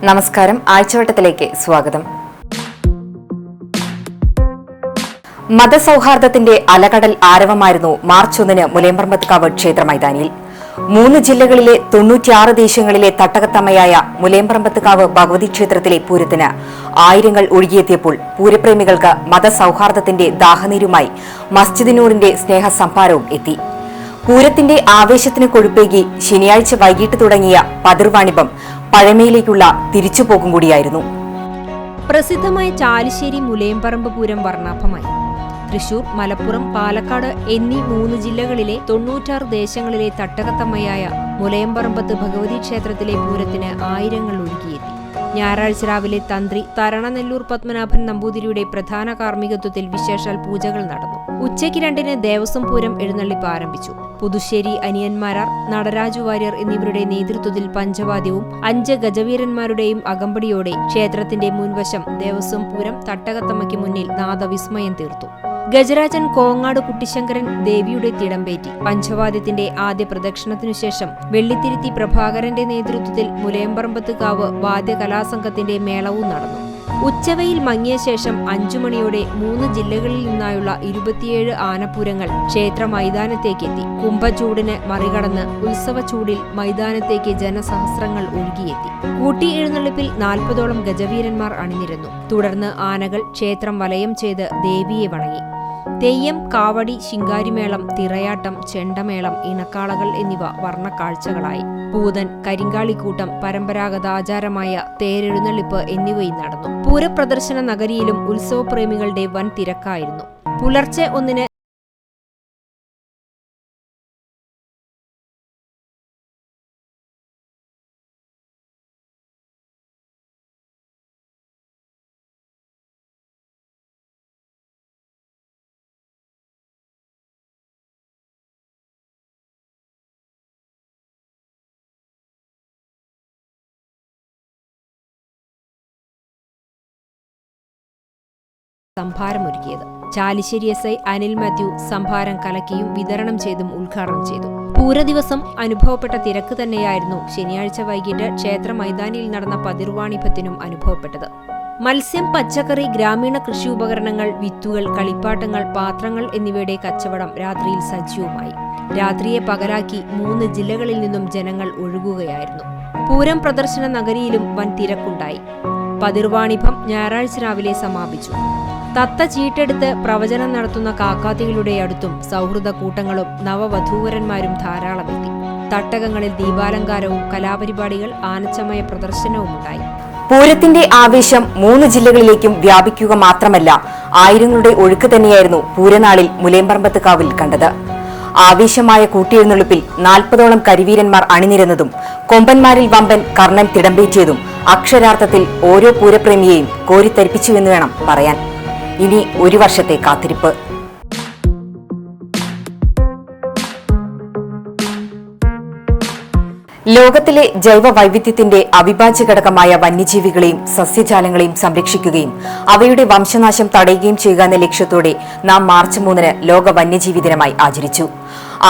നമസ്കാരം. ആഴ്ചവട്ടത്തിലേക്ക് സ്വാഗതം. മതസൗഹാർദ്ദത്തിന്റെ അലകടൽ ആരവമായിരുന്നു മാർച്ച് 1 മുലയമ്പറമ്പത്ത്കാവ് ക്ഷേത്ര മൈതാനിയിൽ. 3 ജില്ലകളിലെ 96 ദേശങ്ങളിലെ തട്ടകത്തമ്മയായ മുലയമ്പറമ്പത്ത്കാവ് ഭഗവതി ക്ഷേത്രത്തിലെ പൂരത്തിന് ആയിരങ്ങൾ ഒഴുകിയെത്തിയപ്പോൾ പൂരപ്രേമികൾക്ക് മതസൗഹാർദ്ദത്തിന്റെ ദാഹനീരുമായി മസ്ജിദ് നൂറിന്റെ സ്നേഹസംഭാരവും എത്തി. പൂരത്തിന്റെ ആവേശത്തിന് കൊഴുപ്പേകി ശനിയാഴ്ച വൈകിട്ട് തുടങ്ങിയ പതിർവാണിഭം പഴമയിലേക്കുള്ള തിരിച്ചുപോക്കും കൂടിയായിരുന്നു. പ്രസിദ്ധമായ ചാലിശ്ശേരി മുലയമ്പറമ്പ് പൂരം വർണ്ണാഭമായി. തൃശൂർ, മലപ്പുറം, പാലക്കാട് എന്നീ 3 ജില്ലകളിലെ 96 ദേശങ്ങളിലെ തട്ടകത്തമ്മയായ മുലയമ്പറമ്പത്ത് ഭഗവതി ക്ഷേത്രത്തിലെ പൂരത്തിന് ആയിരങ്ങൾ ഒഴുകിയെത്തി. ഞായറാഴ്ച രാവിലെ തന്ത്രി തരണനെല്ലൂർ പത്മനാഭൻ നമ്പൂതിരിയുടെ പ്രധാന കാർമ്മികത്വത്തിൽ വിശേഷാൽ പൂജകൾ നടന്നു. ഉച്ചയ്ക്ക് 2-ന് ദേവസ്വം പൂരം എഴുന്നള്ളിപ്പ് ആരംഭിച്ചു. പുതുശ്ശേരി അനിയന്മാരാർ, നടരാജു വാര്യർ എന്നിവരുടെ നേതൃത്വത്തിൽ പഞ്ചവാദ്യവും 5 ഗജവീരന്മാരുടെയും അകമ്പടിയോടെ ക്ഷേത്രത്തിന്റെ മുൻവശം ദേവസ്വം പൂരം തട്ടകത്തമ്മയ്ക്ക് മുന്നിൽ നാദവിസ്മയം തീർത്തു. ഗജരാജൻ കോങ്ങാട് കുട്ടിശങ്കരൻ ദേവിയുടെ തിടമ്പേറ്റി. പഞ്ചവാദ്യത്തിന്റെ ആദ്യ പ്രദക്ഷിണത്തിനുശേഷം വെള്ളിത്തിരുത്തി പ്രഭാകരന്റെ നേതൃത്വത്തിൽ മുലയമ്പറമ്പത്ത്കാവ് വാദ്യകലാസംഘത്തിന്റെ മേളവും നടന്നു. ഉച്ചവയിൽ മങ്ങിയ ശേഷം 5 മണിയോടെ 3 ജില്ലകളിൽ നിന്നായുള്ള 27 ആനപ്പൂരങ്ങൾ ക്ഷേത്ര മൈതാനത്തേക്കെത്തി. കുംഭചൂടിന് മറികടന്ന് ഉത്സവച്ചൂടിൽ മൈതാനത്തേക്ക് ജനസഹസ്രങ്ങൾ ഒഴുകിയെത്തി. കൂട്ടി എഴുന്നള്ളിപ്പിൽ 40ഓളം ഗജവീരന്മാർ അണിനിരന്നു. തുടർന്ന് ആനകൾ ക്ഷേത്രം വലയം ചെയ്ത് ദേവിയെ വണങ്ങി. തെയ്യം, കാവടി, ശിങ്കാരിമേളം, തിറയാട്ടം, ചെണ്ടമേളം, ഇണക്കാളകൾ എന്നിവ വർണ്ണക്കാഴ്ചകളായി. പൂതൻ, കരിങ്കാളിക്കൂട്ടം, പരമ്പരാഗത ആചാരമായ തേരെഴുന്നള്ളിപ്പ് എന്നിവയും നടന്നു. പൂരപ്രദർശന നഗരിയിലും ഉത്സവപ്രേമികളുടെ വൻ തിരക്കായിരുന്നു. പുലർച്ചെ 1-ന് സംഭാരമൊരുക്കിയത്. ചാലിശ്ശേരി SI അനിൽ മാത്യു സംഭാരം കലക്കിയും വിതരണം ചെയ്തും ഉദ്ഘാടനം ചെയ്തു. പൂരദിവസം അനുഭവപ്പെട്ട തിരക്ക് തന്നെയായിരുന്നു ശനിയാഴ്ച വൈകിട്ട് ക്ഷേത്ര മൈതാനിയിൽ നടന്ന പതിർവാണിഭത്തിനും അനുഭവപ്പെട്ടത്. മത്സ്യം, പച്ചക്കറി, ഗ്രാമീണ കൃഷി ഉപകരണങ്ങൾ, വിത്തുകൾ, കളിപ്പാട്ടങ്ങൾ, പാത്രങ്ങൾ എന്നിവയുടെ കച്ചവടം രാത്രിയിൽ സജീവമായി. രാത്രിയെ പകലാക്കി 3 ജില്ലകളിൽ നിന്നും ജനങ്ങൾ ഒഴുകുകയായിരുന്നു. പൂരം പ്രദർശന നഗരിയിലും വൻ തിരക്കുണ്ടായി. പതിർവാണിഭം ഞായറാഴ്ച രാവിലെ സമാപിച്ചു. തത്ത ചീട്ടെടുത്ത് പ്രവചനം നടത്തുന്ന കാക്കാത്തികളുടെ അടുത്തും സൗഹൃദ കൂട്ടങ്ങളും നവവധൂവരന്മാരും ധാരാളമെത്തി. തട്ടകങ്ങളിൽ ദീപാലങ്കാരവും കലാപരിപാടികൾ, ആനച്ചമയ പ്രദർശനവുമുണ്ടായി. പൂരത്തിന്റെ ആവേശം 3 ജില്ലകളിലേക്കും വ്യാപിക്കുക മാത്രമല്ല, ആയിരങ്ങളുടെ ഒഴുക്ക് തന്നെയായിരുന്നു പൂരനാളിൽ മുലയമ്പറമ്പത്ത്കാവിൽ കണ്ടത്. ആവേശമായ കൂട്ടിയെഴുന്നള്ളിപ്പിൽ 40ഓളം കരിവീരന്മാർ അണിനിരന്നതും കൊമ്പന്മാരിൽ വമ്പൻ കർണൻ തിടമ്പേറ്റിയതും അക്ഷരാർത്ഥത്തിൽ ഓരോ പൂരപ്രേമിയെയും കോരിത്തരിപ്പിച്ചുവെന്ന് വേണം പറയാൻ. ഇനി 1 വർഷത്തെ കാത്തിരിപ്പ്. ലോകത്തിലെ ജൈവ വൈവിധ്യത്തിന്റെ അവിഭാജ്യ ഘടകമായ വന്യജീവികളെയും സസ്യജാലങ്ങളെയും സംരക്ഷിക്കുകയും അവയുടെ വംശനാശം തടയുകയും ചെയ്യുക എന്ന ലക്ഷ്യത്തോടെ നാം മാർച്ച് 3-ന് ലോക വന്യജീവി ദിനമായി ആചരിച്ചു.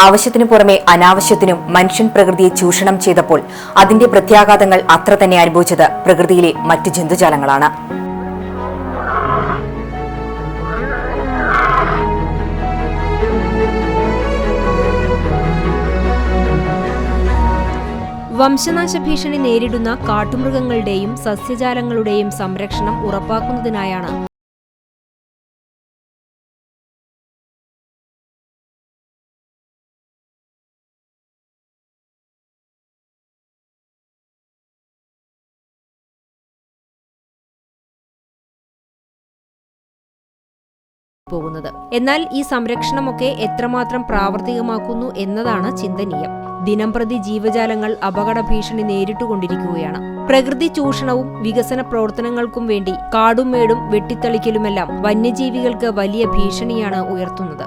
ആവശ്യത്തിനു പുറമെ അനാവശ്യത്തിനും മനുഷ്യൻ പ്രകൃതിയെ ചൂഷണം ചെയ്തപ്പോൾ അതിന്റെ പ്രത്യാഘാതങ്ങൾ അത്ര തന്നെ അനുഭവിച്ചത് പ്രകൃതിയിലെ മറ്റു ജന്തുജാലങ്ങളാണ്. വംശനാശ ഭീഷണി നേരിടുന്ന കാട്ടുമൃഗങ്ങളുടെയും സസ്യജാലങ്ങളുടെയും സംരക്ഷണം ഉറപ്പാക്കുന്നതിനായാണ് പോകുന്നത്. എന്നാൽ ഈ സംരക്ഷണമൊക്കെ എത്രമാത്രം പ്രാവർത്തികമാക്കുന്നു എന്നതാണ് ചിന്തനീയം. ദിനംപ്രതി ജീവജാലങ്ങൾ അപകട ഭീഷണി നേരിട്ടുകൊണ്ടിരിക്കുകയാണ്. പ്രകൃതി ചൂഷണവും വികസന പ്രവർത്തനങ്ങൾക്കും വേണ്ടി കാടും മേടും വെട്ടിത്തെളിക്കലുമെല്ലാം വന്യജീവികൾക്ക് വലിയ ഭീഷണിയാണ് ഉയർത്തുന്നത്.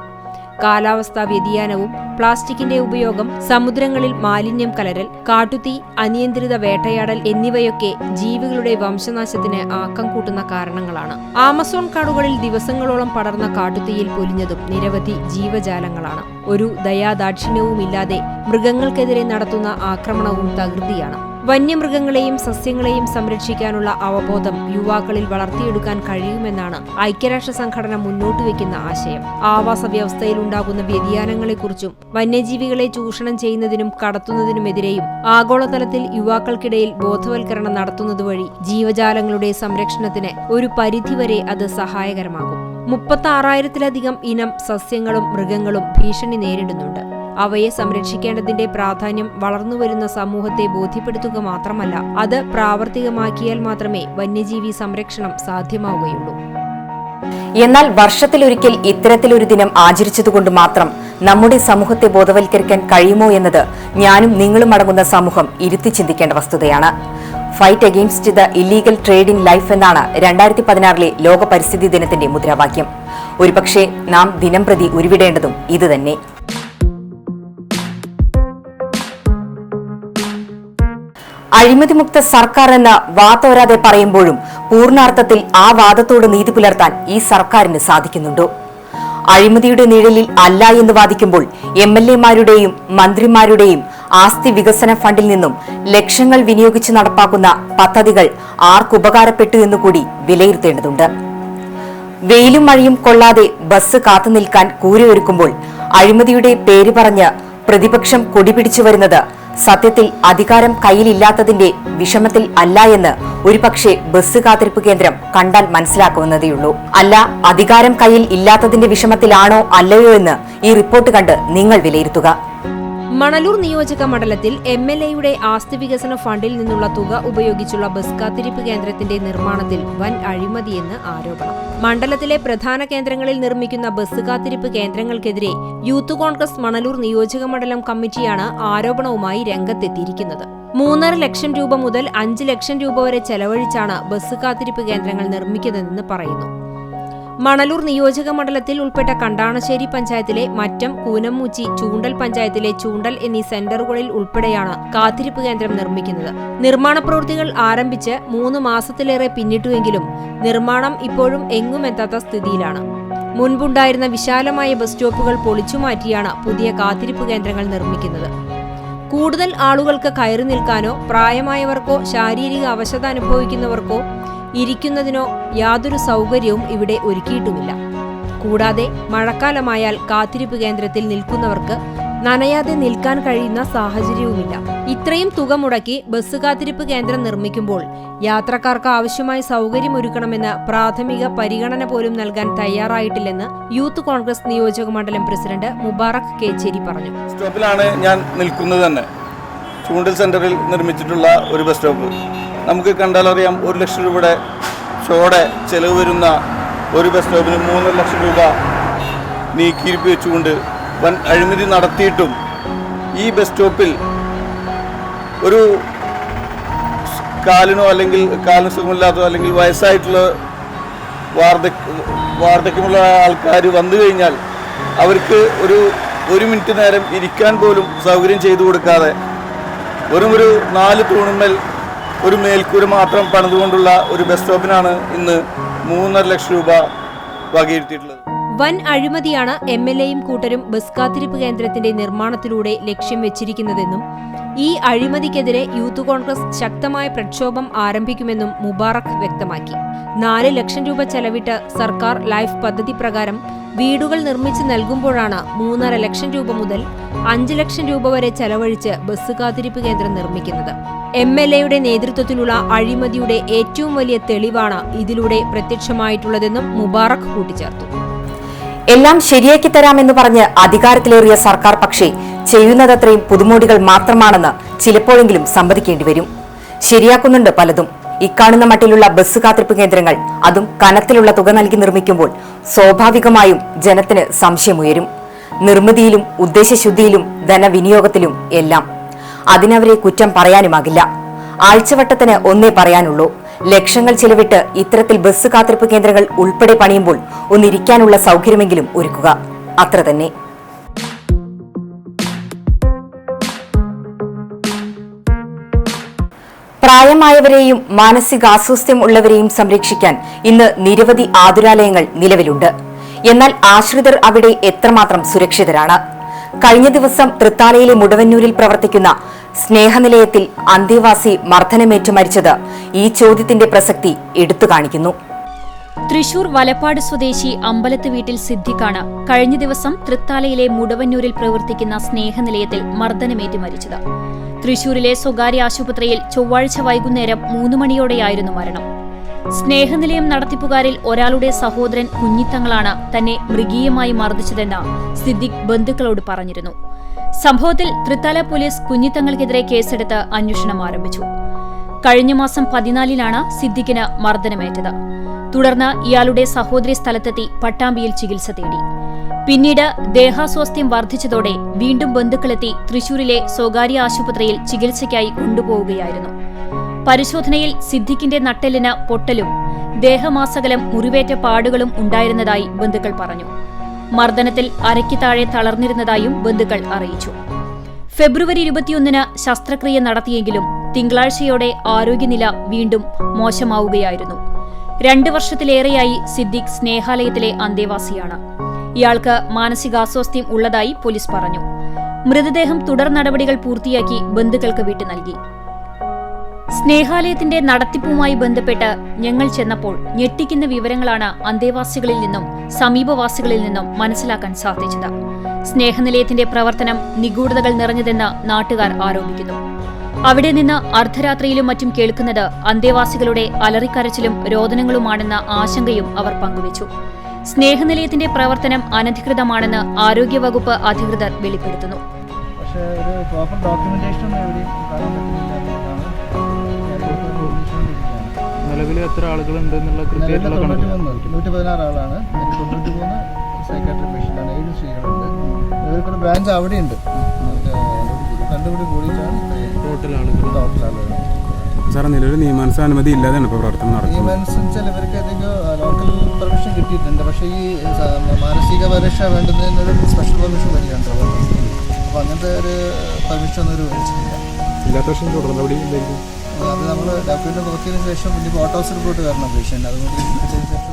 കാലാവസ്ഥാ വ്യതിയാനവും പ്ലാസ്റ്റിക്കിന്റെ ഉപയോഗം, സമുദ്രങ്ങളിൽ മാലിന്യം കലരൽ, കാട്ടുതീ, അനിയന്ത്രിത വേട്ടയാടൽ എന്നിവയൊക്കെ ജീവികളുടെ വംശനാശത്തിന് ആക്കം കൂട്ടുന്ന കാരണങ്ങളാണ്. ആമസോൺ കാടുകളിൽ ദിവസങ്ങളോളം പടർന്ന കാട്ടുതീയിൽ പൊലിഞ്ഞതും നിരവധി ജീവജാലങ്ങളാണ്. ഒരു ദയാദാക്ഷിണ്യവുമില്ലാതെ മൃഗങ്ങൾക്കെതിരെ നടത്തുന്ന ആക്രമണവും തകൃതിയാണ്. വന്യമൃഗങ്ങളെയും സസ്യങ്ങളെയും സംരക്ഷിക്കാനുള്ള അവബോധം യുവാക്കളിൽ വളർത്തിയെടുക്കാൻ കഴിയുമെന്നാണ് ഐക്യരാഷ്ട്ര സംഘടന മുന്നോട്ടുവെക്കുന്ന ആശയം. ആവാസ വ്യവസ്ഥയിൽ ഉണ്ടാകുന്ന വ്യതിയാനങ്ങളെക്കുറിച്ചും വന്യജീവികളെ ചൂഷണം ചെയ്യുന്നതിനും കടത്തുന്നതിനുമെതിരെയും ആഗോളതലത്തിൽ യുവാക്കൾക്കിടയിൽ ബോധവൽക്കരണം നടത്തുന്നതുവഴി ജീവജാലങ്ങളുടെ സംരക്ഷണത്തിന് ഒരു പരിധിവരെ അത് സഹായകരമാകും. 36,000-ലധികം ഇനം സസ്യങ്ങളും മൃഗങ്ങളും ഭീഷണി നേരിടുന്നുണ്ട്. അവയെ സംരക്ഷിക്കേണ്ടതിന്റെ പ്രാധാന്യം വളർന്നുവരുന്ന സമൂഹത്തെ ബോധ്യപ്പെടുത്തുക മാത്രമല്ല, അത് പ്രാവർത്തികമാക്കിയാൽ മാത്രമേ വന്യജീവി സംരക്ഷണം സാധ്യമാവുകയുള്ളൂ. എന്നാൽ വർഷത്തിലൊരിക്കൽ ഇത്തരത്തിലൊരു ദിനം ആചരിച്ചതുകൊണ്ട് മാത്രം നമ്മുടെ സമൂഹത്തെ ബോധവൽക്കരിക്കാൻ കഴിയുമോ എന്നത് ഞാനും നിങ്ങളും അടങ്ങുന്ന സമൂഹം ഇരുത്തി ചിന്തിക്കേണ്ട വസ്തുതയാണ്. Fight against the illegal trade in life എന്നാണ് 2016 ലോക പരിസ്ഥിതി ദിനത്തിന്റെ മുദ്രാവാക്യം. ഒരുപക്ഷെ നാം ദിനം പ്രതി ഉരുവിടേണ്ടതും ഇതുതന്നെ. അഴിമതിമുക്ത സർക്കാർ എന്ന് വാതോരാതെ പറയുമ്പോഴും പൂർണ്ണാർത്ഥത്തിൽ ആ വാദത്തോട് നീതി പുലർത്താൻ ഈ സർക്കാരിന് സാധിക്കുന്നുണ്ടോ? അഴിമതിയുടെ നിഴലിൽ അല്ല എന്ന് വാദിക്കുമ്പോൾ MLA-മാരുടെയും മന്ത്രിമാരുടെയും ആസ്തി വികസന ഫണ്ടിൽ നിന്നും ലക്ഷങ്ങൾ വിനിയോഗിച്ച് നടപ്പാക്കുന്ന പദ്ധതികൾ ആർക്കുപകാരപ്പെട്ടു എന്നുകൂടി വിലയിരുത്തേണ്ടതുണ്ട്. വെയിലും മഴയും കൊള്ളാതെ ബസ് കാത്തുനിൽക്കാൻ കൂരയൊരുക്കുമ്പോൾ അഴിമതിയുടെ പേര് പറഞ്ഞ് പ്രതിപക്ഷം കൊടിപിടിച്ചു വരുന്നത് സത്യത്തിൽ അധികാരം കയ്യിലില്ലാത്തതിന്റെ വിഷമത്തിൽ അല്ല എന്ന് ഒരുപക്ഷെ ബസ് കാത്തിരിപ്പ് കേന്ദ്രം കണ്ടാൽ മനസ്സിലാക്കുമെന്നതേയുള്ളൂ. അല്ല, അധികാരം കയ്യിൽ ഇല്ലാത്തതിന്റെ വിഷമത്തിലാണോ അല്ലയോ എന്ന് ഈ റിപ്പോർട്ട് കണ്ട് നിങ്ങൾ വിലയിരുത്തുക. മണലൂർ നിയോജക മണ്ഡലത്തിൽ MLA-യുടെ ആസ്തി വികസന ഫണ്ടിൽ നിന്നുള്ള തുക ഉപയോഗിച്ചുള്ള ബസ് കാത്തിരിപ്പ് കേന്ദ്രത്തിന്റെ നിർമ്മാണത്തിൽ വൻ അഴിമതിയെന്ന് ആരോപണം. മണ്ഡലത്തിലെ പ്രധാന കേന്ദ്രങ്ങളിൽ നിർമ്മിക്കുന്ന ബസ് കാത്തിരിപ്പ് കേന്ദ്രങ്ങൾക്കെതിരെ യൂത്ത് കോൺഗ്രസ് മണലൂർ നിയോജക മണ്ഡലം കമ്മിറ്റിയാണ് ആരോപണവുമായി രംഗത്തെത്തിയിരിക്കുന്നത്. 3.5 ലക്ഷം രൂപ മുതൽ 5 ലക്ഷം രൂപ വരെ ചെലവഴിച്ചാണ് ബസ് കാത്തിരിപ്പ് കേന്ദ്രങ്ങൾ നിർമ്മിക്കുന്നതെന്ന് പറയുന്നു. മണലൂർ നിയോജക മണ്ഡലത്തിൽ ഉൾപ്പെട്ട കണ്ടാണശ്ശേരി പഞ്ചായത്തിലെ മറ്റം, കൂനമ്മൂച്ചി, ചൂണ്ടൽ പഞ്ചായത്തിലെ ചൂണ്ടൽ എന്നീ സെന്ററുകളിൽ ഉൾപ്പെടെയാണ് കാത്തിരിപ്പ് കേന്ദ്രം നിർമ്മിക്കുന്നത്. നിർമ്മാണ പ്രവൃത്തികൾ ആരംഭിച്ച് 3 മാസത്തിലേറെ പിന്നിട്ടുവെങ്കിലും നിർമ്മാണം ഇപ്പോഴും എങ്ങുമെത്താത്ത സ്ഥിതിയിലാണ്. മുൻപുണ്ടായിരുന്ന വിശാലമായ ബസ് സ്റ്റോപ്പുകൾ പൊളിച്ചുമാറ്റിയാണ് പുതിയ കാത്തിരിപ്പ് കേന്ദ്രങ്ങൾ നിർമ്മിക്കുന്നത്. കൂടുതൽ ആളുകൾക്ക് കയറി നിൽക്കാനോ പ്രായമായവർക്കോ ശാരീരിക അവശത അനുഭവിക്കുന്നവർക്കോ ഇരിക്കുന്നതിനോ യാതൊരു സൗകര്യവും ഇവിടെ ഒരുക്കിയിട്ടുമില്ല. കൂടാതെ മഴക്കാലമായാൽ കാത്തിരിപ്പ് കേന്ദ്രത്തിൽ നിൽക്കുന്നവർക്ക് നനയാതെ നിൽക്കാൻ കഴിയുന്ന സാഹചര്യവുമില്ല. ഇത്രയും തുക മുടക്കി ബസ് കാത്തിരിപ്പ് കേന്ദ്രം നിർമ്മിക്കുമ്പോൾ യാത്രക്കാർക്ക് ആവശ്യമായ സൗകര്യമൊരുക്കണമെന്ന് പ്രാഥമിക പരിഗണന പോലും നൽകാൻ തയ്യാറായിട്ടില്ലെന്ന് യൂത്ത് കോൺഗ്രസ് നിയോജക മണ്ഡലം പ്രസിഡന്റ് മുബാറക് കേച്ചേരി പറഞ്ഞു. സ്റ്റോപ്പിലാണ് ഞാൻ നിൽക്കുന്നത് തന്നെ. ചൂണ്ടൽ സെന്ററിൽ നിർമ്മിച്ചിട്ടുള്ള ഒരു ബസ് സ്റ്റോപ്പ് നമുക്ക് കണ്ടാലറിയാം. 1 ലക്ഷം രൂപയുടെ ചെലവ് വരുന്ന ഒരു ബസ് സ്റ്റോപ്പിന് 3 ലക്ഷം രൂപ നീക്കിയിരിപ്പ് വെച്ചുകൊണ്ട് വൻ അഴിമതി നടത്തിയിട്ടും ഈ ബസ് സ്റ്റോപ്പിൽ ഒരു കാലിനോ അല്ലെങ്കിൽ കാലിന് സുഖമില്ലാത്തോ അല്ലെങ്കിൽ വയസ്സായിട്ടുള്ള വാർദ്ധക്യമുള്ള ആൾക്കാർ വന്നു കഴിഞ്ഞാൽ അവർക്ക് ഒരു മിനിറ്റ് നേരം ഇരിക്കാൻ പോലും സൗകര്യം ചെയ്തു കൊടുക്കാതെ വെറും ഒരു 4 തൂണുമേൽ ഒരു മേൽക്കൂര മാത്രം പണിതുകൊണ്ടുള്ള ഒരു ബസ് സ്റ്റോപ്പിനാണ് ഇന്ന് 3.5 ലക്ഷം രൂപ വകയിരുത്തിയിട്ടുള്ളത്. വൻ അഴിമതിയാണ് MLA-യും കൂട്ടരും ബസ് കാത്തിരിപ്പ് കേന്ദ്രത്തിന്റെ നിർമ്മാണത്തിലൂടെ ലക്ഷ്യം വെച്ചിരിക്കുന്നതെന്നും ഈ അഴിമതിക്കെതിരെ യൂത്ത് കോൺഗ്രസ് ശക്തമായ പ്രക്ഷോഭം ആരംഭിക്കുമെന്നും മുബാറക് വ്യക്തമാക്കി. 4 ലക്ഷം രൂപ ചെലവിട്ട് സർക്കാർ ലൈഫ് പദ്ധതി പ്രകാരം വീടുകൾ നിർമ്മിച്ച് നൽകുമ്പോഴാണ് 3.5 ലക്ഷം രൂപ മുതൽ 5 ലക്ഷം രൂപ വരെ ചെലവഴിച്ച് ബസ് കാത്തിരിപ്പ് കേന്ദ്രം നിർമ്മിക്കുന്നത്. MLA-യുടെ നേതൃത്വത്തിലുള്ള അഴിമതിയുടെ ഏറ്റവും വലിയ തെളിവാണ് ഇതിലൂടെ പ്രത്യക്ഷമായിട്ടുള്ളതെന്നും മുബാറക് കൂട്ടിച്ചേർത്തു. എല്ലാം ശരിയാക്കി തരാമെന്ന് പറഞ്ഞ് അധികാരത്തിലേറിയ സർക്കാർ പക്ഷേ ചെയ്യുന്നതത്രയും പുതുമോടികൾ മാത്രമാണെന്ന് ചിലപ്പോഴെങ്കിലും സമ്മതിക്കേണ്ടി വരും. ശരിയാക്കുന്നുണ്ട് പലതും. ഇക്കാണുന്ന മട്ടിലുള്ള ബസ് കാത്തിരിപ്പ് കേന്ദ്രങ്ങൾ, അതും കനത്തിലുള്ള തുക നൽകി നിർമ്മിക്കുമ്പോൾ സ്വാഭാവികമായും ജനത്തിന് സംശയമുയരും. നിർമ്മിതിയിലും ഉദ്ദേശശുദ്ധിയിലും ധനവിനിയോഗത്തിലും എല്ലാം. അതിനവരെ കുറ്റം പറയാനുമാകില്ല. ആഴ്ചവട്ടത്തിന് ഒന്നേ പറയാനുള്ളൂ. ലക്ഷങ്ങൾ ചിലവിട്ട് ഇത്തരത്തിൽ ബസ് കാത്തിരിപ്പ് കേന്ദ്രങ്ങൾ ഉൾപ്പെടെ പണിയുമ്പോൾ ഒന്നിരിക്കാനുള്ള സൗകര്യമെങ്കിലും ഒരുക്കുക. അത്ര തന്നെ. പ്രായമായവരെയും മാനസികാസ്വാസ്ഥ്യം ഉള്ളവരെയും സംരക്ഷിക്കാൻ ഇന്ന് നിരവധി ആതുരാലയങ്ങൾ നിലവിലുണ്ട്. എന്നാൽ ആശ്രിതർ അവിടെ എത്രമാത്രം സുരക്ഷിതരാണ്? കഴിഞ്ഞ ദിവസം തൃത്താലയിലെ മുടവന്നൂരിൽ പ്രവർത്തിക്കുന്ന സ്നേഹനിലയത്തിൽ അന്തേവാസി മർദ്ദനമേറ്റു മരിച്ചത് ഈ ചോദ്യത്തിന്റെ പ്രസക്തി എടുത്തു കാണിക്കുന്നു. തൃശൂർ വലപ്പാട് സ്വദേശി അമ്പലത്ത് വീട്ടിൽ സിദ്ദിഖാണ് കഴിഞ്ഞ ദിവസം തൃത്താലയിലെ മുടവന്നൂരിൽ പ്രവർത്തിക്കുന്ന സ്നേഹനിലയത്തിൽ മർദ്ദനമേറ്റ് മരിച്ചത്. തൃശൂരിലെ സ്വകാര്യ ആശുപത്രിയിൽ ചൊവ്വാഴ്ച വൈകുന്നേരം 3 മണിയോടെയായിരുന്നു മരണം. സ്നേഹനിലയം നടത്തിപ്പുകാരിൽ ഒരാളുടെ സഹോദരൻ കുഞ്ഞിത്തങ്ങളാണ് തന്നെ മൃഗീയമായി മർദ്ദിച്ചതെന്ന് സിദ്ദിഖ് ബന്ധുക്കളോട് പറഞ്ഞിരുന്നു. സംഭവത്തിൽ തൃത്താല പോലീസ് കുഞ്ഞിത്തങ്ങൾക്കെതിരെ കേസെടുത്ത് അന്വേഷണം ആരംഭിച്ചു. കഴിഞ്ഞ മാസം 14-നാണ് സിദ്ദിഖിന് മർദ്ദനമേറ്റത്. തുടർന്ന് ഇയാളുടെ സഹോദരി സ്ഥലത്തെത്തി പട്ടാമ്പിയിൽ ചികിത്സ തേടി. പിന്നീട് ദേഹാസ്വാസ്ഥ്യം വർദ്ധിച്ചതോടെ വീണ്ടും ബന്ധുക്കളെത്തി തൃശൂരിലെ സ്വകാര്യ ആശുപത്രിയിൽ ചികിത്സയ്ക്കായി കൊണ്ടുപോവുകയായിരുന്നു. പരിശോധനയിൽ സിദ്ദിഖിന്റെ നട്ടെല്ലിന് പൊട്ടലും ദേഹമാസകലം മുറിവേറ്റ പാടുകളും ഉണ്ടായിരുന്നതായി ബന്ധുക്കൾ പറഞ്ഞു. മർദ്ദനത്തിൽ അരയ്ക്ക് താഴെ തളർന്നിരുന്നതായും ബന്ധുക്കൾ അറിയിച്ചു. ഫെബ്രുവരി 21-ന് ശസ്ത്രക്രിയ നടത്തിയെങ്കിലും തിങ്കളാഴ്ചയോടെ ആരോഗ്യനില വീണ്ടും മോശമാവുകയായിരുന്നു. 2 വർഷത്തിലേറെയായി സിദ്ദിഖ് സ്നേഹാലയത്തിലെ അന്തേവാസിയാണ്. ഇയാൾക്ക് മാനസികാസ്വാസ്ഥ്യം ഉള്ളതായി പോലീസ് പറഞ്ഞു. മൃതദേഹം തുടർ നടപടികൾ പൂർത്തിയാക്കി ബന്ധുക്കൾക്ക് വിട്ടു നൽകി. സ്നേഹാലയത്തിന്റെ നടത്തിപ്പുമായി ബന്ധപ്പെട്ട് ഞങ്ങൾ ചെന്നപ്പോൾ ഞെട്ടിക്കുന്ന വിവരങ്ങളാണ് അന്തേവാസികളിൽ നിന്നും സമീപവാസികളിൽ നിന്നും മനസ്സിലാക്കാൻ സാധിച്ചത്. സ്നേഹനിലയത്തിന്റെ പ്രവർത്തനം നിഗൂഢതകൾ നിറഞ്ഞതെന്ന് നാട്ടുകാർ ആരോപിക്കുന്നു. അവിടെ നിന്ന് അർദ്ധരാത്രിയിലും മറ്റും കേൾക്കുന്നത് അന്തേവാസികളുടെ അലറിക്കരച്ചിലും രോദനങ്ങളുമാണെന്ന ആശങ്കയും അവർ പങ്കുവച്ചു. സ്നേഹനിലയത്തിന്റെ പ്രവർത്തനം അനധികൃതമാണെന്ന് ആരോഗ്യവകുപ്പ് അധികൃതർ വെളിപ്പെടുത്തുന്നു. നിലവിൽ എത്ര ആളുകളുണ്ട് എന്നുള്ള കൃത്യമായിട്ടുള്ള കണക്ക്? 116 ആളാണ്. 93 സൈക്കാട്രി പേഷ്യൻ്റാണ്. 7 സ്ത്രീകളുണ്ട്. ഇവർക്കൊരു ബ്രാഞ്ച് അവിടെയുണ്ട്. കണ്ടുപിടി കൂടിയിട്ടാണ് ടോട്ടൽ ആളുകൾ. സാർ, നിലവിൽ നിയമാനുസൃത ഇല്ലാതെയാണ് ഇപ്പോൾ പ്രവർത്തനം നടക്കുന്നത്. നിയമാനുസരിച്ചാൽ ഇവർക്ക് ഏതെങ്കിലും ലോക്കൽ പെർമിഷൻ കിട്ടിയിട്ടുണ്ട്. പക്ഷേ ഈ മാനസിക പരീക്ഷ വേണ്ടുന്നതിനൊരു സ്പെഷ്യൽ പെർമിഷൻ വരികയാണ്. അപ്പോൾ അങ്ങനത്തെ ഒരു പെർമിഷൻ ഒന്നും മേടിച്ചിട്ടില്ല. ഇല്ലാത്ത പക്ഷേ തുടർ നടപടി ഇല്ലെങ്കിൽ അത് നമ്മൾ ഡോക്ടറിനെ നോക്കിയതിനു ശേഷം പിന്നെ ഓട്ടോപ്സി റിപ്പോർട്ട് വരണം പേഷ്യൻ്റ്. അതുകൊണ്ട്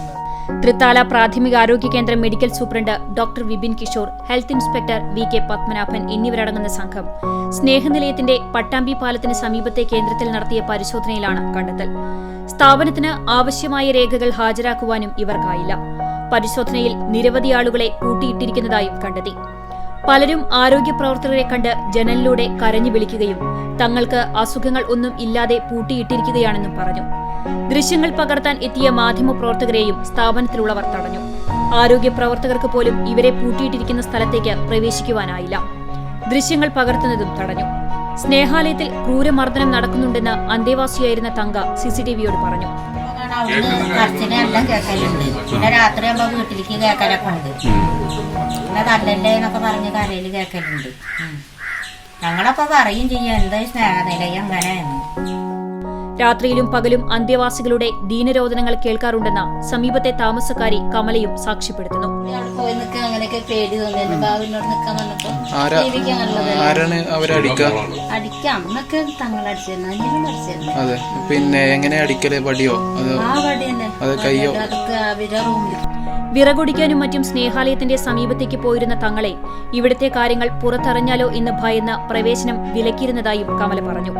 തൃത്താല പ്രാഥമികാരോഗ്യ കേന്ദ്രം medical superintendent doctor Vipin Kishore, health inspector VK Padmanabhan എന്നിവരടങ്ങുന്ന സംഘം സ്നേഹനിലയത്തിന്റെ പട്ടാമ്പി പാലത്തിന് സമീപത്തെ കേന്ദ്രത്തിൽ നടത്തിയ പരിശോധനയിലാണ് കണ്ടെത്തൽ. സ്ഥാപനത്തിന് ആവശ്യമായ രേഖകൾ ഹാജരാക്കുവാനും ഇവർക്കായില്ല. പരിശോധനയിൽ നിരവധി ആളുകളെ കൂട്ടിയിട്ടിരിക്കുന്നതായും കണ്ടെത്തി. പലരും ആരോഗ്യ പ്രവർത്തകരെ കണ്ട് ജനലിലൂടെ കരഞ്ഞു വിളിക്കുകയും തങ്ങൾക്ക് അസുഖങ്ങൾ ഒന്നും ഇല്ലാതെ പൂട്ടിയിട്ടിരിക്കുകയാണെന്നും പറഞ്ഞു. ദൃശ്യങ്ങൾ പകർത്താൻ എത്തിയ മാധ്യമപ്രവർത്തകരെയും സ്ഥാപനത്തിലുള്ളവർ തടഞ്ഞു. ആരോഗ്യ പ്രവർത്തകർക്ക് പോലും ഇവരെ പൂട്ടിയിട്ടിരിക്കുന്ന സ്ഥലത്തേക്ക് പ്രവേശിക്കുവാനായില്ല. ദൃശ്യങ്ങൾ പകർത്തുന്നതും തടഞ്ഞു. സ്നേഹാലയത്തിൽ ക്രൂരമർദ്ദനം നടക്കുന്നുണ്ടെന്ന് അന്തേവാസിയായിരുന്ന തങ്ക CCTVയോട് പറഞ്ഞു. എല്ലാം കേൾക്കലുണ്ട്. പിന്നെ രാത്രിയാകുമ്പോ വീട്ടിലേക്ക് കേൾക്കലൊക്കെ ഉണ്ട്. പിന്നെ തല്ലല്ലേ എന്നൊക്കെ പറഞ്ഞ് കരയില് കേൾക്കലുണ്ട്. ഞങ്ങളപ്പോ പറയും ചെയ്യാം, എന്താ സ്നേഹനിലയം അങ്ങനെയാണ്. രാത്രിയിലും പകലും അന്തേവാസികളുടെ ദീനരോധനങ്ങൾ കേൾക്കാറുണ്ടെന്ന സമീപത്തെ താമസക്കാരി കമലയും സാക്ഷ്യപ്പെടുത്തുന്നു. പോയി നിൽക്കാൻ അങ്ങനെയൊക്കെ പേടി തോന്നിയിരുന്നു. ബാബുവിനോട് നിൽക്കാൻ വന്നപ്പോ അടിക്കാം എന്നൊക്കെ തങ്ങളടിച്ചിരുന്നു. അഞ്ചിനും അടിച്ചിരുന്നു. അതെ, പിന്നെ എങ്ങനെ അടിക്കല്? വടിയോ? ആ വടി തന്നെ. അതൊക്കെ അവരുടെ റൂമിൽ വിറകൊടിക്കാനും മറ്റും സ്നേഹാലയത്തിന്റെ സമീപത്തേക്ക് പോയിരുന്ന തങ്ങളെ ഇവിടുത്തെ കാര്യങ്ങൾ പുറത്തറിഞ്ഞാലോ എന്ന് ഭയന്ന് പ്രവേശനം വിലക്കിയിരുന്നതായും കമല പറഞ്ഞു.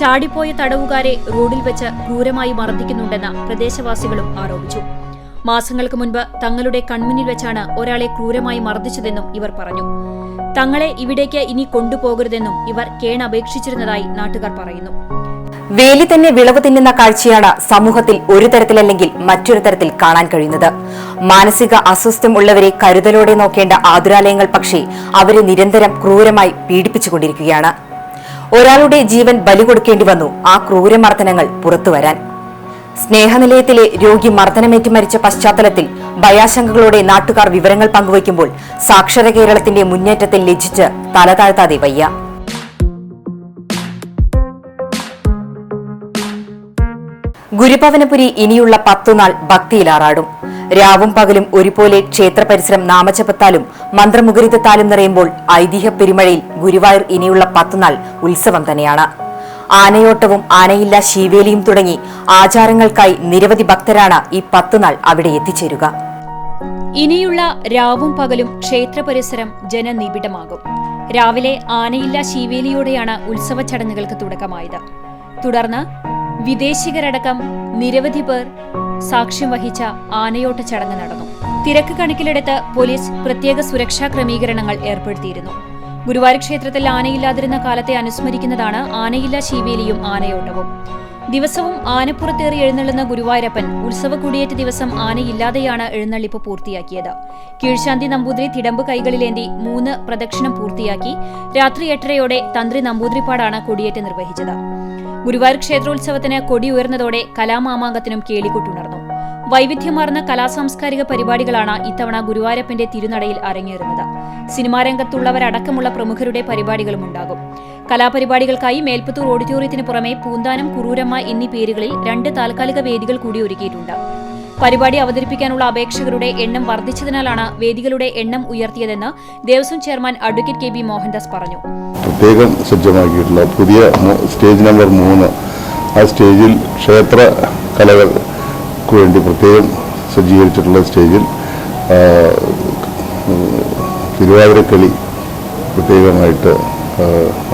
ചാടിപ്പോയ തടവുകാരെ റോഡിൽ വെച്ച് ക്രൂരമായി മർദ്ദിക്കുന്നുണ്ടെന്ന് പ്രദേശവാസികളും ആരോപിച്ചു. മാസങ്ങൾക്ക് മുൻപ് തങ്ങളുടെ കൺമുന്നിൽ വെച്ചാണ് ഒരാളെ ക്രൂരമായി മർദ്ദിച്ചതെന്നും ഇവർ പറഞ്ഞു. തങ്ങളെ ഇവിടേക്ക് ഇനി കൊണ്ടുപോകരുതെന്നും ഇവർ കേണപേക്ഷിച്ചിരുന്നതായി നാട്ടുകാർ പറയുന്നു. വേലി തന്നെ വിളവ് തിന്നുന്ന കാഴ്ചയാണ് സമൂഹത്തിൽ ഒരു തരത്തിലല്ലെങ്കിൽ മറ്റൊരു തരത്തിൽ കാണാൻ കഴിയുന്നത്. മാനസിക അസ്വസ്ഥം ഉള്ളവരെ കരുതലോടെ നോക്കേണ്ട ആതുരാലയങ്ങൾ പക്ഷേ അവരെ നിരന്തരം ക്രൂരമായി പീഡിപ്പിച്ചുകൊണ്ടിരിക്കുകയാണ്. ഒരാളുടെ ജീവൻ ബലി കൊടുക്കേണ്ടി വന്നു ആ ക്രൂരമർദ്ദനങ്ങൾ പുറത്തുവരാൻ. സ്നേഹനിലയത്തിലെ രോഗി മർദ്ദനമേറ്റ് മരിച്ച പശ്ചാത്തലത്തിൽ ഭയാശങ്കകളോടെ നാട്ടുകാർ വിവരങ്ങൾ പങ്കുവയ്ക്കുമ്പോൾ സാക്ഷര കേരളത്തിന്റെ മുന്നേറ്റത്തിൽ ലജ്ജിച്ച് തലതാഴ്ത്താതെ വയ്യ. ഗുരുഭവനപുരി ഇനിയുള്ള 10 നാൾ ഭക്തിയിലാറാടും. രാവും പകലും ഒരുപോലെ ക്ഷേത്ര പരിസരം നാമജപത്താലും മന്ത്രമുഖരിതത്താലും നിറയുമ്പോൾ ഐതിഹ്യ പെരുമഴയിൽ ഗുരുവായൂർ ഇനിയുള്ള 10 നാൾ ഉത്സവം തന്നെയാണ്. ആനയോട്ടവും ആനയില്ല ശീവേലിയും തുടങ്ങി ആചാരങ്ങൾക്കായി നിരവധി ഭക്തരാണ് ഈ 10 നാൾ അവിടെ എത്തിച്ചേരുക. ഇനിയുള്ള രാവും പകലും ക്ഷേത്ര പരിസരം ജനനിബിഡമാകും. രാവിലെ ആനയില്ലാ ശീവേലിയോടെയാണ് ഉത്സവ ചടങ്ങുകൾക്ക് തുടക്കമായത്. തുടർന്ന് വിദേശികരടക്കം നിരവധി പേർ സാക്ഷ്യം വഹിച്ച ആനയോട്ട ചടങ്ങ് നടന്നു. തിരക്ക് കണക്കിലെടുത്ത് പോലീസ് പ്രത്യേക സുരക്ഷാ ക്രമീകരണങ്ങൾ ഏർപ്പെടുത്തിയിരുന്നു. ഗുരുവായൂർ ക്ഷേത്രത്തിൽ ആനയില്ലാതിരുന്ന കാലത്തെ അനുസ്മരിക്കുന്നതാണ് ആനയില്ലാ ശീവേലിയും ആനയോട്ടവും. ദിവസവും ആനപ്പുറത്തേറി എഴുന്നള്ളുന്ന ഗുരുവായൂരപ്പൻ ഉത്സവ കൊടിയേറ്റ ദിവസം ആനയില്ലാതെയാണ് എഴുന്നള്ളിപ്പ് പൂർത്തിയാക്കിയത്. കീഴ്ശാന്തി നമ്പൂതിരി തിടമ്പ് കൈകളിലേന്തി 3 പ്രദക്ഷിണം പൂർത്തിയാക്കി രാത്രി 8:30 തന്ത്രി നമ്പൂതിരിപ്പാടാണ് കൊടിയേറ്റ് നിർവഹിച്ചത്. ഗുരുവായൂർ ക്ഷേത്രോത്സവത്തിന് കൊടി ഉയർന്നതോടെ കലാമാമാങ്കത്തിനും കേളികൊട്ടുണർന്നു. വൈവിധ്യമാർന്ന കലാസാംസ്കാരിക പരിപാടികളാണ് ഇത്തവണ ഗുരുവായൂരപ്പന്റെ തിരുനടയിൽ അരങ്ങേറുന്നത്. സിനിമാരംഗത്തുള്ളവരടക്കമുള്ള പ്രമുഖരുടെ പരിപാടികളും ഉണ്ടാകും. കലാപരിപാടികൾക്കായി മേൽപ്പത്തൂർ ഓഡിറ്റോറിയത്തിന് പുറമെ പൂന്താനം, കുറൂരമ്മ എന്നീ പേരുകളിൽ 2 താൽക്കാലിക വേദികൾ കൂടി ഒരുക്കിയിട്ടുണ്ട്. പരിപാടി അവതരിപ്പിക്കാനുള്ള അപേക്ഷകരുടെ എണ്ണം വർദ്ധിച്ചതിനാലാണ് വേദികളുടെ എണ്ണം ഉയർത്തിയതെന്ന് Devaswom chairman advocate KB Mohandas പറഞ്ഞു. പ്രത്യേകം സജ്ജമാക്കിയിട്ടുള്ള പുതിയ സ്റ്റേജ് നമ്പർ 3, ആ സ്റ്റേജിൽ ക്ഷേത്ര കലകൾക്ക് വേണ്ടി പ്രത്യേകം സജ്ജീകരിച്ചിട്ടുള്ള സ്റ്റേജിൽ തിരുവാതിരക്കളി പ്രത്യേകമായിട്ട്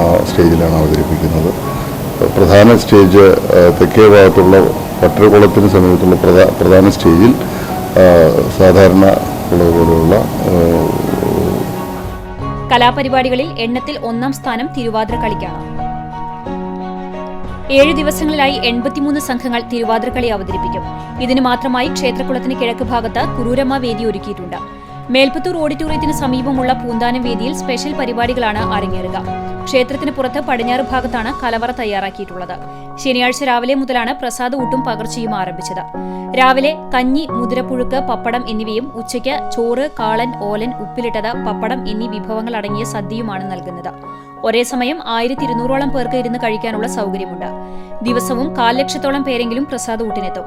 ആ സ്റ്റേജിലാണ് അവതരിപ്പിക്കുന്നത്. പ്രധാന സ്റ്റേജ് തെക്കേ ഭാഗത്തുള്ള പട്ടരക്കുളത്തിന് സമീപത്തുള്ള പ്രധാന സ്റ്റേജിൽ സാധാരണ ഉള്ളതുപോലെയുള്ള കലാപരിപാടികളിൽ എണ്ണത്തിൽ 1-ാം സ്ഥാനം തിരുവാതിര കളിക്കാണ്. 7 ദിവസങ്ങളിലായി 83 സംഘങ്ങൾ തിരുവാതിരക്കളി അവതരിപ്പിക്കും. ഇതിനു മാത്രമായി ക്ഷേത്രക്കുളത്തിന് കിഴക്ക് ഭാഗത്ത് കുറൂരമ്മ വേദി ഒരുക്കിയിട്ടുണ്ട്. മേൽപ്പത്തൂർ ഓഡിറ്റോറിയത്തിന് സമീപമുള്ള പൂന്താനം വേദിയിൽ സ്പെഷ്യൽ പരിപാടികളാണ് അരങ്ങേറുക. ക്ഷേത്രത്തിന് പുറത്ത് പടിഞ്ഞാറ് ഭാഗത്താണ് കലവറ തയ്യാറാക്കിയിട്ടുള്ളത്. ശനിയാഴ്ച രാവിലെ മുതലാണ് പ്രസാദ ഊട്ടും പകർച്ചയും ആരംഭിച്ചത്. രാവിലെ കഞ്ഞി, മുതിരപ്പുഴുക്ക്, പപ്പടം എന്നിവയും ഉച്ചയ്ക്ക് ചോറ്, കാളൻ, ഓലൻ, ഉപ്പിലിട്ടത്, പപ്പടം എന്നീ വിഭവങ്ങൾ അടങ്ങിയ സദ്യയുമാണ് നൽകുന്നത്. ഒരേ സമയം 1200ഓളം പേർക്ക് ഇരുന്ന് കഴിക്കാനുള്ള സൗകര്യമുണ്ട്. ദിവസവും 1/4 ലക്ഷത്തോളം പേരെങ്കിലും പ്രസാദ ഊട്ടിനെത്തും.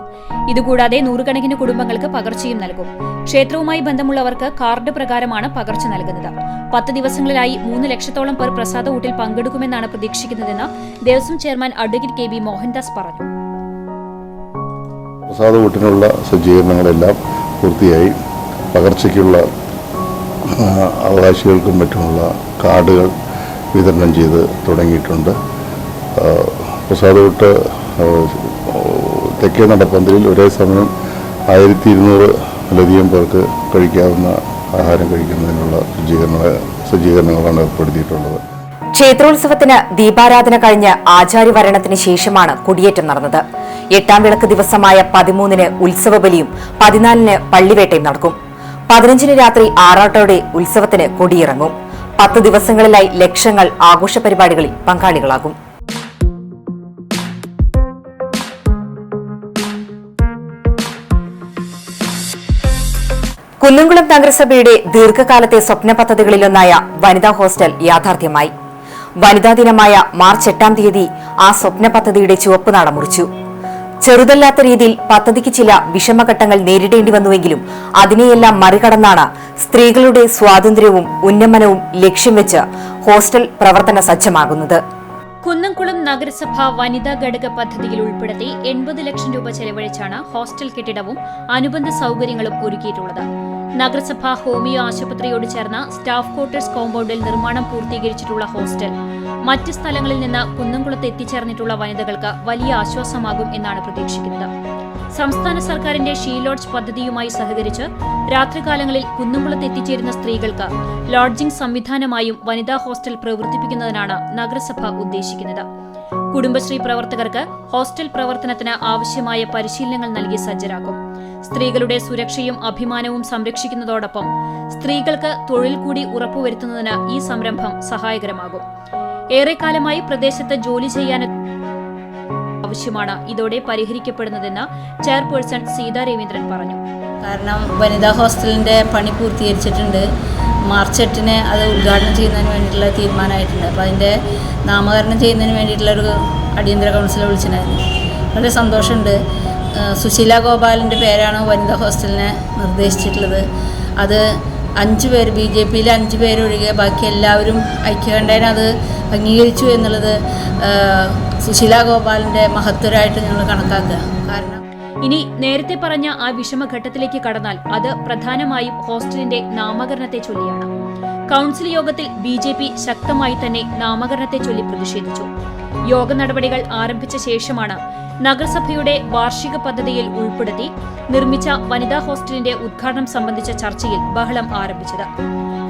ഇതുകൂടാതെ 100 കണക്കിന് കുടുംബങ്ങൾക്ക് പകർച്ചയും നൽകും. ക്ഷേത്രവുമായി ബന്ധമുള്ളവർക്ക് കാർഡ് പ്രകാരമാണ് പകർച്ച നൽകുന്നത്. 10 ദിവസങ്ങളിലായി 3 ലക്ഷത്തോളം പേർ പ്രസാദ ഊട്ടിൽ പങ്കെടുക്കുമെന്നാണ് പ്രതീക്ഷിക്കുന്നതെന്ന് Devaswom chairman advocate KB Mohandas പറഞ്ഞു. പ്രസാദ ഊട്ടിനുള്ള സജ്ജീകരണങ്ങളെല്ലാം പൂർത്തിയായി. പകർച്ചയ്ക്കുള്ള അവകാശികൾക്കും മറ്റുമുള്ള കാർഡുകൾ വിതരണം ചെയ്ത് തുടങ്ങിയിട്ടുണ്ട്. പ്രസാദൂട്ട് തെക്കേ നടപ്പന്തലിൽ ഒരേ സമയം 1200-ലധികം പേർക്ക് കഴിക്കാവുന്ന ആഹാരം കഴിക്കുന്നതിനുള്ള സജ്ജീകരണങ്ങളാണ് ഏർപ്പെടുത്തിയിട്ടുള്ളത്. ക്ഷേത്രോത്സവത്തിന് ദീപാരാധന കഴിഞ്ഞ് ആചാര്യവരണത്തിന് ശേഷമാണ് കൊടിയേറ്റം നടന്നത്. 8-ാം വിളക്ക് ദിവസമായ 13-ന് ഉത്സവബലിയും 14-ന് പള്ളിവേട്ടയും നടക്കും. 15-ന് രാത്രി ആറാട്ടോടെ ഉത്സവത്തിന് കൊടിയിറങ്ങും. 10 ദിവസങ്ങളിലായി ലക്ഷങ്ങൾ ആഘോഷ പരിപാടികളിൽ പങ്കാളികളാകും. കുന്നംകുളം നഗരസഭയുടെ ദീർഘകാലത്തെ സ്വപ്ന പദ്ധതികളിലൊന്നായ വനിതാ ഹോസ്റ്റൽ യാഥാർത്ഥ്യമായി. വനിതാ ദിനമായ മാർച്ച് 8-ാം തീയതി ആ സ്വപ്ന പദ്ധതിയുടെ ചുവപ്പ് നാട മുറിച്ചു. ചെറുതല്ലാത്ത രീതിയിൽ പദ്ധതിക്ക് ചില വിഷമഘട്ടങ്ങൾ നേരിടേണ്ടി വന്നുവെങ്കിലും അതിനെയെല്ലാം മറികടന്നാണ് സ്ത്രീകളുടെ സ്വാതന്ത്ര്യവും ഉന്നമനവും ലക്ഷ്യം വെച്ച് ഹോസ്റ്റൽ പ്രവർത്തന സജ്ജമാകുന്നത്. കുന്നംകുളം നഗരസഭ വനിതാ ഘടക പദ്ധതിയിൽ ഉൾപ്പെടുത്തി 80 ലക്ഷം രൂപ ചെലവഴിച്ചാണ് ഹോസ്റ്റൽ കെട്ടിടവും അനുബന്ധ സൗകര്യങ്ങളും ഒരുക്കിയിട്ടുള്ളത്. നഗരസഭ ഹോമിയോ ആശുപത്രിയോട് ചേർന്ന സ്റ്റാഫ് ക്വാർട്ടേഴ്സ് കോമ്പൗണ്ടിൽ നിർമ്മാണം പൂർത്തീകരിച്ചിട്ടുള്ള ഹോസ്റ്റൽ മറ്റ് സ്ഥലങ്ങളിൽ നിന്ന് കുന്നംകുളത്ത് എത്തിച്ചേർന്നിട്ടുള്ള വനിതകൾക്ക് വലിയ ആശ്വാസമാകും എന്നാണ് പ്രതീക്ഷിക്കുന്നത്. സംസ്ഥാന സർക്കാരിന്റെ ഷീ ലോഡ്ജ് പദ്ധതിയുമായി സഹകരിച്ച് രാത്രികാലങ്ങളിൽ കുന്നംകുളത്ത് എത്തിച്ചേരുന്ന സ്ത്രീകൾക്ക് ലോഡ്ജിംഗ് സംവിധാനമായും വനിതാ ഹോസ്റ്റൽ പ്രവർത്തിപ്പിക്കുന്നതിനാണ് നഗരസഭ ഉദ്ദേശിക്കുന്നത്. കുടുംബശ്രീ പ്രവർത്തകർക്ക് ഹോസ്റ്റൽ പ്രവർത്തനത്തിന് ആവശ്യമായ പരിശീലനങ്ങൾ നൽകി സജ്ജരാക്കും. സ്ത്രീകളുടെ സുരക്ഷയും അഭിമാനവും സംരക്ഷിക്കുന്നതോടൊപ്പം സ്ത്രീകൾക്ക് തൊഴിൽ കൂടി ഉറപ്പുവരുത്തുന്നതിന് ഈ സംരംഭം സഹായകരമാകും. ഏറെക്കാലമായി പ്രദേശത്ത് ജോലി ചെയ്യാൻ ആവശ്യമാണ് ഇതോടെ പരിഹരിക്കപ്പെടുന്നതെന്ന് ചെയർപേഴ്സൺ സീതാ രവീന്ദ്രൻ പറഞ്ഞു. കാരണം വനിതാ ഹോസ്റ്റലിൻ്റെ പണി പൂർത്തീകരിച്ചിട്ടുണ്ട്. മാർച്ച് 8-ന് അത് ഉദ്ഘാടനം ചെയ്യുന്നതിന് വേണ്ടിയിട്ടുള്ള തീരുമാനമായിട്ടുണ്ട്. അപ്പോൾ അതിൻ്റെ നാമകരണം ചെയ്യുന്നതിന് വേണ്ടിയിട്ടുള്ളൊരു അടിയന്തര കൗൺസിലെ വിളിച്ചിട്ടുണ്ടായിരുന്നു. വളരെ സന്തോഷമുണ്ട്. സുശീല ഗോപാലിൻ്റെ പേരാണ് വനിതാ ഹോസ്റ്റലിനെ നിർദ്ദേശിച്ചിട്ടുള്ളത്. അത് 5 പേർ, BJPയിൽ 5 പേരൊഴികെ ബാക്കി എല്ലാവരും ഐക്യകണ്ഠേന അത് അംഗീകരിച്ചു എന്നുള്ളത് സുശീല ഗോപാലിൻ്റെ മഹത്വരായിട്ട് ഞങ്ങൾ കണക്കാക്കുക. കാരണം ഇനി നേരത്തെ പറഞ്ഞ ആ വിഷമഘട്ടത്തിലേക്ക് കടന്നാൽ അത് പ്രധാനമായും ഹോസ്റ്റലിന്റെ നാമകരണത്തെ ചൊല്ലിയാണ്. കൌൺസിൽ യോഗത്തിൽ BJP ശക്തമായി തന്നെ നാമകരണത്തെ ചൊല്ലി പ്രതിഷേധിച്ചു. യോഗ നടപടികൾ ആരംഭിച്ച ശേഷമാണ് നഗരസഭയുടെ വാർഷിക പദ്ധതിയിൽ ഉൾപ്പെടുത്തി നിർമ്മിച്ച വനിതാ ഹോസ്റ്റലിന്റെ ഉദ്ഘാടനം സംബന്ധിച്ച ചർച്ചയിൽ ബഹളം ആരംഭിച്ചത്.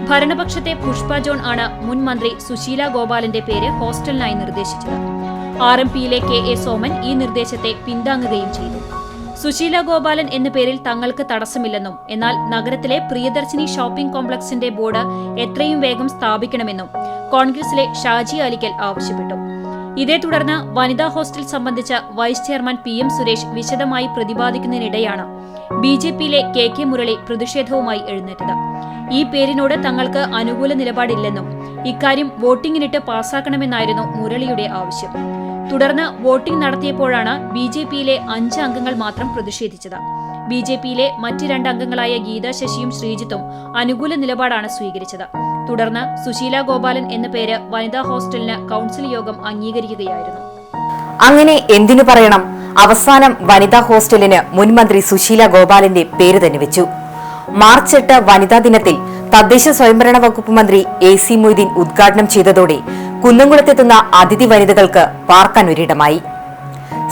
ഭരണപക്ഷത്തെ പുഷ്പ ജോൺ ആണ് മുൻ മന്ത്രി സുശീല ഗോപാലന്റെ പേര് ഹോസ്റ്റലിനായി നിർദ്ദേശിച്ചത്. RMPയിലെ KA സോമൻ ഈ നിർദ്ദേശത്തെ പിന്താങ്ങുകയും ചെയ്തു. സുശീല ഗോപാലൻ എന്ന പേരിൽ തങ്ങൾക്ക് തടസ്സമില്ലെന്നും എന്നാൽ നഗരത്തിലെ പ്രിയദർശിനി ഷോപ്പിംഗ് കോംപ്ലക്സിന്റെ ബോർഡ് എത്രയും വേഗം സ്ഥാപിക്കണമെന്നും കോൺഗ്രസിലെ ഷാജി അലിക്കൽ ആവശ്യപ്പെട്ടു. ഇതേ തുടർന്ന് വനിതാ ഹോസ്റ്റൽ സംബന്ധിച്ച് വൈസ് ചെയർമാൻ PM സുരേഷ് വിശദമായി പ്രതിപാദിക്കുന്നതിനിടെയാണ് BJPയിലെ KK മുരളി പ്രതിഷേധവുമായി എഴുന്നേറ്റത്. ഈ പേരിനോട് തങ്ങൾക്ക് അനുകൂല നിലപാടില്ലെന്നും ഇക്കാര്യം വോട്ടിംഗിനിട്ട് പാസാക്കണമെന്നായിരുന്നു മുരളിയുടെ ആവശ്യം. തുടർന്ന് വോട്ടിംഗ് നടത്തിയപ്പോഴാണ് BJPയിലെ 5 അംഗങ്ങൾ മാത്രം പ്രതിഷേധിച്ചത്. BJPയിലെ മറ്റ് 2 അംഗങ്ങളായ ഗീത ശശിയും ശ്രീജിത്തും അനുകൂല നിലപാടാണ് സ്വീകരിച്ചത്. തുടർന്ന് സുശീല ഗോപാലൻ എന്ന പേര് വനിതാ ഹോസ്റ്റലിന് കൌൺസിൽ യോഗം അംഗീകരിക്കുകയായിരുന്നു. അങ്ങനെ എന്തിനു പറയണം, അവസാനം വനിതാ ഹോസ്റ്റലിന് മുൻമന്ത്രി സുശീല ഗോപാലന്റെ പേര് തന്നെ വെച്ചു. മാർച്ച് 8 വനിതാ ദിനത്തിൽ തദ്ദേശ സ്വയംഭരണ വകുപ്പ് മന്ത്രി AC മൊയ്തീൻ ഉദ്ഘാടനം ചെയ്തതോടെ കുന്നംകുളത്തെത്തുന്ന അതിഥി വനിതകൾക്ക് പാർക്കാൻ ഒരിടമായി.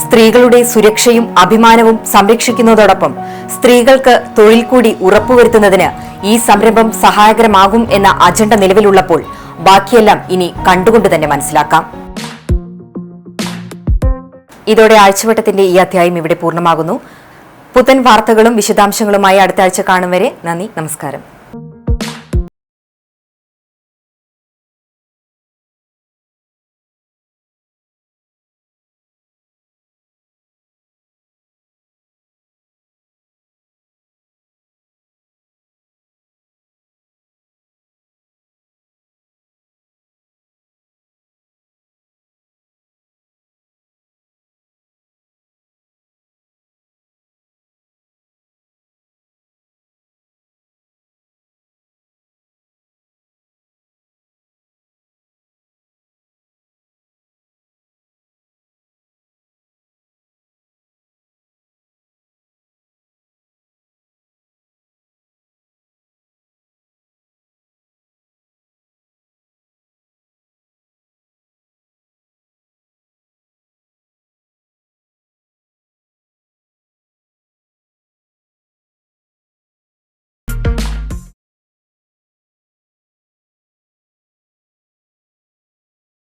സ്ത്രീകളുടെ സുരക്ഷയും അഭിമാനവും സംരക്ഷിക്കുന്നതോടൊപ്പം സ്ത്രീകൾക്ക് തൊഴിൽ കൂടി ഉറപ്പുവരുത്തുന്നതിന് ഈ സംരംഭം സഹായകരമാകും എന്ന അജണ്ട നിലവിലുള്ളപ്പോൾ ബാക്കിയെല്ലാം ഇനി കണ്ടുകൊണ്ട് തന്നെ മനസ്സിലാക്കാം. ഇതോടെ ആഴ്ചവട്ടത്തിന്റെ ഈ അധ്യായം ഇവിടെ പൂർണ്ണമാകുന്നു. പുത്തൻ വാർത്തകളും വിശദാംശങ്ങളുമായി അടുത്ത ആഴ്ച കാണും വരെ നന്ദി, നമസ്കാരം.